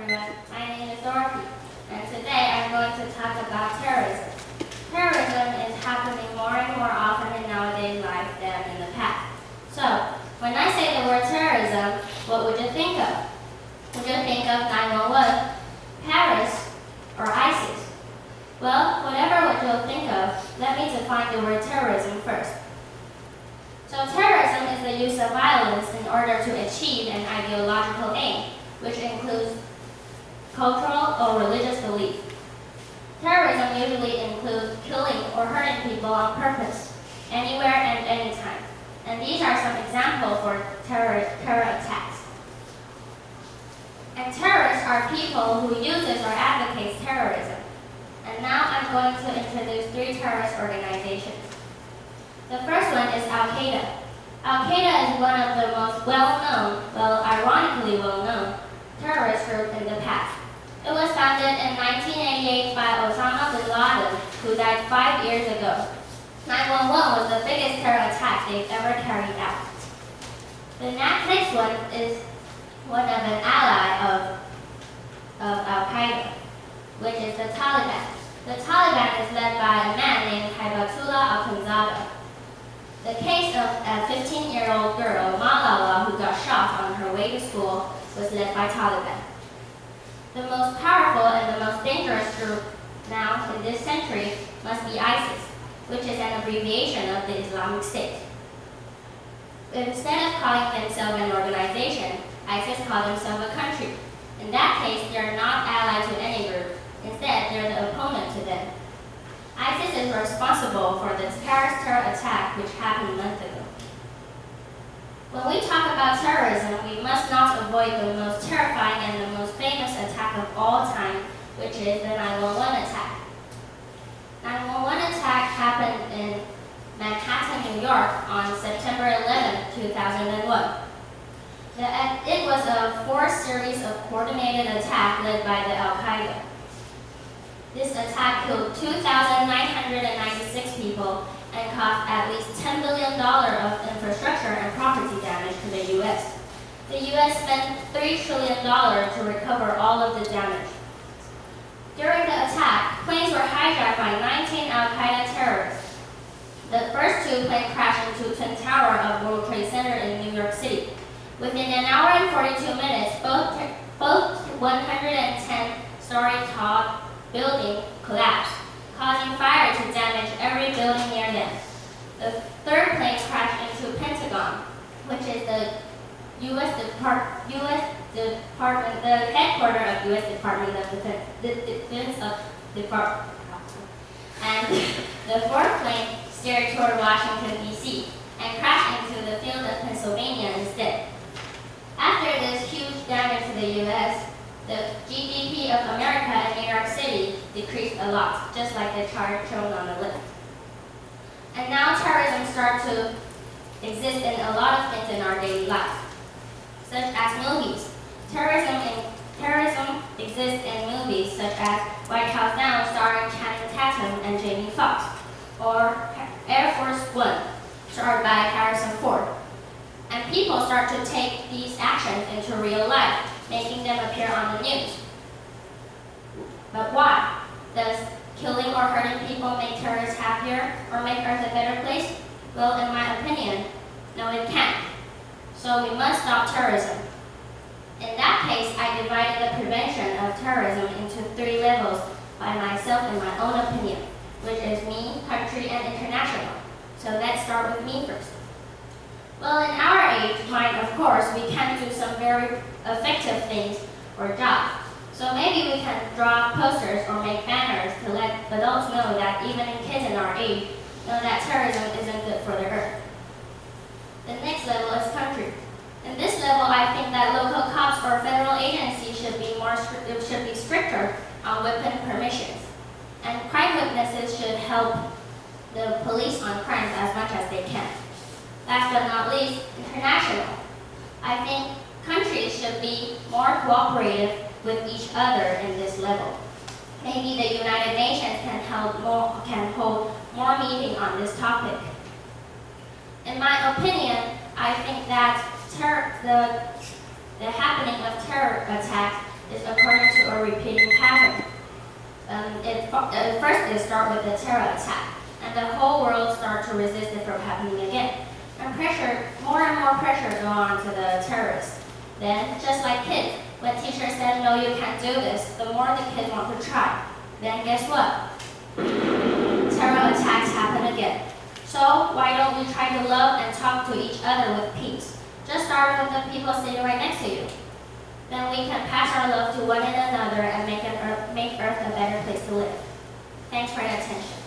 everyone. My name is Dorothy, and today I'm going to talk about terrorism. Terrorism is happening more and more often in nowadays life than in the past. So, when I say the word terrorism, what would you think of? Would you think of 911, Paris, or ISIS? Well, whatever what you'll think of, let me define the word terrorism first. So terrorism is the use of violence in order to achieve an ideological aim, which includes cultural or religious belief. Terrorism usually includes killing or hurting people on purpose, anywhere and anytime. And these are some examples for terror attacks. And terrorists are people who uses or advocates terrorism. And now I'm going to introduce 3 terrorist organizations. The first one is Al-Qaeda. Al-Qaeda is one of the most well-known, ironically well-known, terrorist group in the past. It was founded in 1988 by Osama bin Laden, who died 5 years ago. 911 was the biggest terror attack they've ever carried out. The next one is one of an ally of Al-Qaeda, which is the Taliban. The Taliban is led by a man named Hibatullah Akhundzada. The case of a 15-year-old girl, Malala, who got shot on her way to school, was led by Taliban. The most powerful and the most dangerous group now in this century must be ISIS, which is an abbreviation of the Islamic State. Instead of calling themselves an organization, ISIS call themselves a country. In that case, they are not allied to any group. Instead, they're the opponent to them. ISIS is responsible for the Paris terror attack which happened months ago. When we talk about terrorism, we must not avoid the most terrifying and the most famous attack of all time, which is the 911 attack. 911 attack happened in Manhattan, New York on September 11, 2001. It was a 4 series of coordinated attacks led by the Al-Qaeda. This attack killed 2,996 people and caused at least $10 billion of infrastructure and property damage to the U.S. The U.S. spent $3 trillion to recover all of the damage. During the attack, planes were hijacked by 19 Al-Qaeda terrorists. The first 2 planes crashed into Twin Tower of World Trade Center in New York City. Within an hour and 42 minutes, both 110-story tall building collapsed, causing fire to damage every building near them. The third plane crashed into Pentagon, which is the headquarters of U.S. Department of Defense Department. And the fourth plane steered toward Washington, D.C., and crashed into the field of Pennsylvania instead. After this huge damage to the U.S., the GDP of America and New York City decreased a lot, just like the chart shown on the left. And now terrorism starts to exist in a lot of things in our daily life, such as movies. Terrorism exists in movies such as Yuanchiao starring Channing Tatum and Jamie Foxx, or Air Force One, starred by Harrison Ford. And people start to take these actions into real life, making them appear on the news. But why? Does killing or hurting people make terrorists happier or make Earth a better place? Well, in my opinion, no, it can't. So we must stop terrorism. In that case, I divided the prevention of terrorism into 3 levels by myself in my own opinion, which is me, country, and international. So let's start with me first. Well, in our age, mine, of course, we can't do some very effective things or jobs. So maybe we can draw posters or make banners to let adults know that even kids in our age know that terrorism isn't good for the earth. The next level is country. In this level, I think that local cops or federal agencies should be stricter on weapon permissions. And crime witnesses should help the police on crimes as much as they can. Last but not least, international. I think countries should be more cooperative with each other in this level. Maybe the United Nations can hold more meetings on this topic. In my opinion, I think that the happening of terror attacks is according to a repeating pattern. First it starts with a terror attack, and the whole world starts to resist it from happening again. And more and more pressure go on to the terrorists. Then, just like kids, when teachers said, no, you can't do this, the more the kids want to try. Then guess what? Terror attacks happen again. So why don't we try to love and talk to each other with peace? Just start with the people sitting right next to you. Then we can pass our love to one another and make Earth a better place to live. Thanks for your attention.